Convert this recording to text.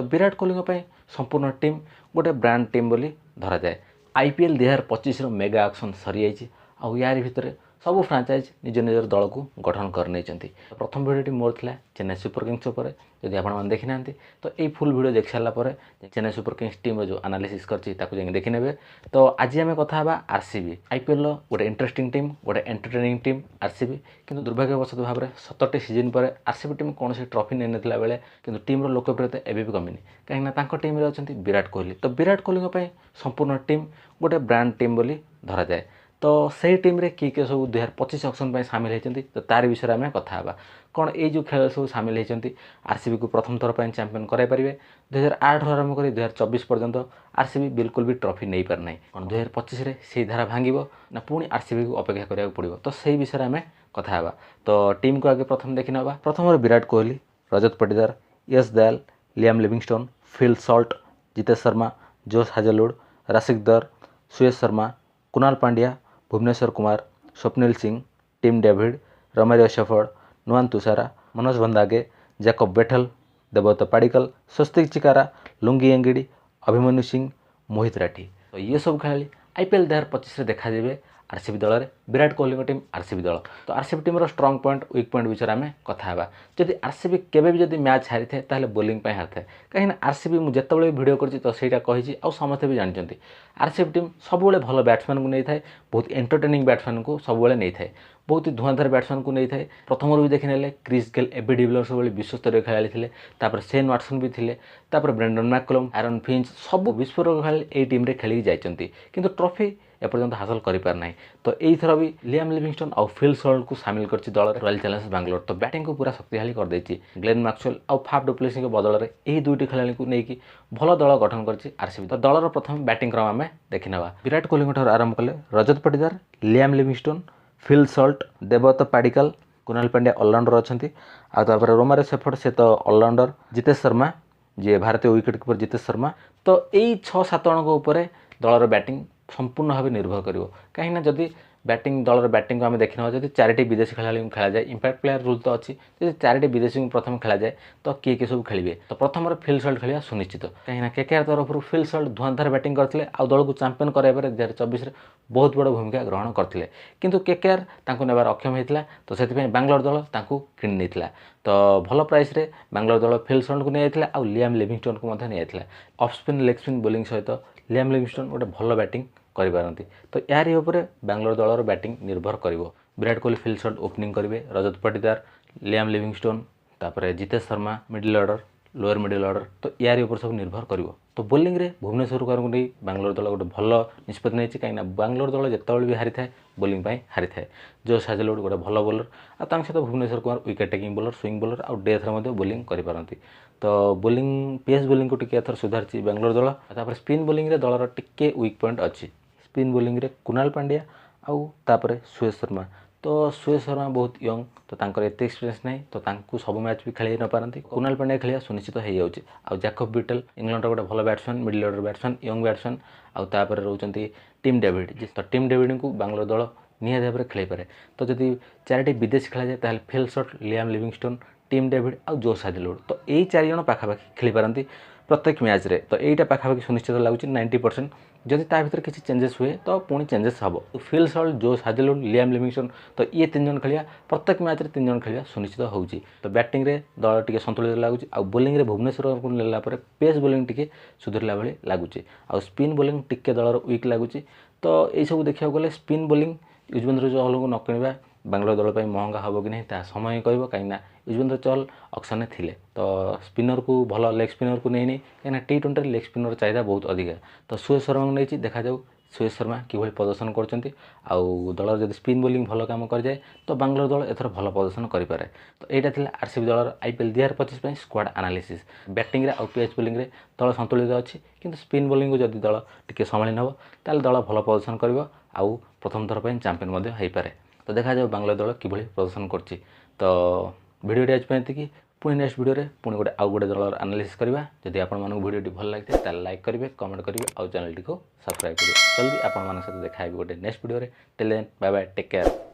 तो विराट कोहली संपूर्ण टीम गोटे ब्रांड टीम बोली धरा जाए। आईपीएल 2025 मेगा एक्शन सरी जाइए आउ यार भितर सबू फ्रांचाइज निज निजर दल को गठन कर नहीं। प्रथम भिडियोटी मोर था चेन्नई सुपर किंग्स उपर। जदि आप देखी ना तो ये फुल वीडियो देख सारापर चेन्नई सुपर किंग्स टीम जो एनालिसिस करछि देखी ने। तो आज आम कथा आरसीबी आईपीएल गोटे इंटरेस्टिंग टीम गोटे एंटरटेनिंग टीम आरसीबी किंतु दुर्भाग्यवशत भाव में 17टी सीजन पर आरसीबी टीम कौन ट्रॉफी नहीं नथिला बेले किंतु टीम लोकप्रियता एवं भी कमिनी कहीं टीम रे अछंती विराट कोहली। तो विराट कोहली संपूर्ण टीम गोटे ब्रांड टीम बोली धरा जाए। तो सही टीम रे किए सब 2025 ऑक्शन सामिल होती तो तार विषय आम कथा कौन ये जो खेल सब सामिल होती आरसीबी को प्रथम थर पर चैंपियन कराइपारे 2008 आरंभ कर 2024 पर्यंत आरसीबी बिल्कुल भी ट्रॉफी नहीं पार ना कौन 2025 से धारा भांग ना पुणी आरसीबी को अपेक्षा करा पड़ो। तो सही विषय आम कथा तो टीम को आगे प्रथम देखी ना प्रथम Virat Kohli Rajat Patidar Yash Dayal Liam Livingstone Phil Salt Jitesh Sharma Josh Hazlewood Rasikh Dar Suyash Sharma Krunal Pandya Bhuvneshwar Kumar Swapnil Singh Tim David Romario Shepherd Nuwan Thushara Manoj Bhandage Jacob Bethell Devdutt Padikkal Swastik Chikara Lungi Ngidi Abhimanyu Singh Mohit Rathee. तो ये सब खेलाड़ी आईपीएल 2025 देखा देवे आरसीबी दल में विराट कोहली टीम आरसीबी दल। तो RCB team स्ट्रंग point weak point विषय आम कथा जदि आरसीबी केबे भी जदि मैच हारी थाए ताहले बोलिंग पे हारी थाए कहीं आरसीबी मुझे जितेबाला भिडियो करछि तो सेटा कही आ समस्ते भी जानते आरसीबी टीम सब भल बैट्समैन को नहीं थाए बहुत एंटरटेनिंग बैट्समैन को सब नहीं थाए बहुत ही धुआंधार बैट्समैन को नहीं थाए। प्रथम भी देखी ने क्रिस गेल एबी डिविलियर्स भली विश्वस्तरीय खेलाड़ी थे शेन वाटसन भी थे ब्रेंडन मैकलम आयरन फिंच सब विस्फोरक खेलाड़ी ये टीम रे खेलिक जाइछंती किंतु ट्रॉफी एपर्यंत हासिल कर ना। तो यही भी लियाम लिविंगस्टोन और फिल सल्ट को सामिल कर दल रॉयल चैलेंजर्स बैंगलोर। तो बैटिंग को पूरा शक्तिशाली कर देछि ग्लेन मैक्सवेल और फाफ डु प्लेसिस के बदल में यही दुईटी खेलाड़ी को लेकिन भल दल गठन कर आरसीबी। तो दलर प्रथम बैटिंग क्रम आम देखी ना विराट कोहली आरंभ कले Rajat Patidar Liam Livingstone Phil Salt Devdutt Padikkal Krunal Pandya allrounder अच्छा रोमारियो शेफर्ड से तो ऑलराउंडर जितेश शर्मा जी भारतीय विकेट कीपर जितेश शर्मा। तो यही 6-7 जन दलर बैटिंग संपूर्ण भाव निर्भर कर कहीं जदि बैटिंग दलर बैटिंग को आम देखना जब 4टी विदेशी खेला खेला जाए इंपैक्ट प्लेयर रूल तो अच्छी जब 4टी विदेशी को प्रथम खेला जाए तो किए सब खेलिए। तो प्रथम फिल सल्ट खेलिया सुनिश्चित कहीं केकेआर तरफ फिल सल्ट धुआंधार बैटिंग करते दल को चैंपियन कराइबार 2024 बहुत बड़ भूमिका ग्रहण करते किंतु केकेआर नेबार अक्षम होता तो से बैंगलोर दल किणी नहीं। तो भल प्राइस रे बैंगलोर दल फिल सल्ट को नहीं आउ लियाम लिविंगस्टोन को नहीं off spin leg spin bowling सहित लियाम लिविंगस्टोन गोटे भल बैटिंग करिपारंती। तो यार उपर बैंगलोर दलर बैटिंग निर्भर करिवो। विराट कोहली फिल सल्ट ओपनिंग करेंगे रजत पाटीदार लियाम लिविंगस्टोन तापर Jitesh Sharma middle order lower middle order तो यार उपर सब निर्भर करिवो। तो बोलिंग रे भुवनेश्वर कुमार को नहीं बैंगलोर दल गोटे भल निष्पत्ति नहीं कहीं बैंगलोर दल जितेबाला भी हारी थाए बोलिंग हारी थाए जोश हाजलवुड गोटे भल बोलर आ सहित Bhuvneshwar Kumar wicket taking bowler swing bowler आ डेथ बोलिंग करिपारंती। तो बोलिंग पेस बोलिंग को टिके एथर सुधारछि बैंगलोर दल। तापर स्पिन बोलिंग रे दलर टिके वीक पॉइंट अच्छी स्पिन बोलिंग रे कुणाल पांड्या आउ तापर सुयश शर्मा। तो सुयश शर्मा बहुत यंग तो तांकर एते एक्सपीरियंस नहीं तो तांकू सब मैच भी खेल न पारंती कुणाल पांड्या खेलिया सुनिश्चित हो जाउछि। आ जैकब बीटल इंग्लैंड गोटे भल batsman middle order batsman young batsman आउ तापर रहउचंती टीम डेविड। तो टीम डेविड को बैंगलोर दल निहाती भाव में खेल पारे। तो जदि 4टी विदेशी खेला जाए ताहले Phil Salt Liam Livingstone team David आउ जोश हाजलवुड तो यही 4 जन पाखापाखि खेली पारंती प्रत्येक मैच रे। तो यहीटा पाखापाखि सुनिश्चित लगुच 90%। जदि ता भीतर किसी चेंजेस हुए तो पुणी चेंजेस हम तो फिल सल्ट जोश हाजलवुड लियाम लिविंगस्टोन तो ये 3 जन खेलिया प्रत्येक मैच रे 3 जन खेलिया सुनिश्चित होउची। तो बैटिंग रे दल टिके संतुलित लगुच आ बोलिंग रे भुवनेश्वर को नेला पर पेस बोलिंग टिके सुधरला भली लगुच आ स्पिन बोलिंग टिके दलर वीक लगुच। तो यही सब देखा गले स्पिन बोलिंग युजवेंद्र चहल को न किणवा बैंगलोर दल पर महंगा हम कि नहीं ता समय कह कहीं युजवेंद्र चहल ऑक्शन थे। तो स्पिनर को भल लेग स्पिनर को नहीं कहीं T20 लेग स्पिनर चाहिदा बहुत अधिक। तो सुयश शर्मा को नहीं देखा जाऊ सुयश शर्मा किभली प्रदर्शन करछंती आउ दलर जब स्पिन बोलिंग भल काम कर जाए तो बैंगलोर दल एथर भल प्रदर्शन करें। तो यहाँ था आरसीबी दलर आईपीएल 2025 स्क्वाड एनालिसिस बैटिंग रे आउ पेस बोलिंग रे दल संतुलित अच्छी किंतु स्पिन बोलिंग को जब दल टिके संभाली नब ताल दल भल प्रदर्शन कर आउ प्रथम थर पर चैंपियन हो पारे। तो देखा जाऊ बैंगलोर दल किभली प्रदर्शन करछि। तो वीडियो आज कि पुणी नेक्स्ट वीडियो रे पुणी गोटे आउ गोटे दलर एनालिसिस करवा। जदि आपण वीडियो भल लगे ताल लाइक करेंगे कमेंट करेंगे और चैनल को सब्सक्राइब करेंगे। जल्दी आपण सहित देखा गोटे नेक्स्ट वीडियो रे। Till then bye bye take care.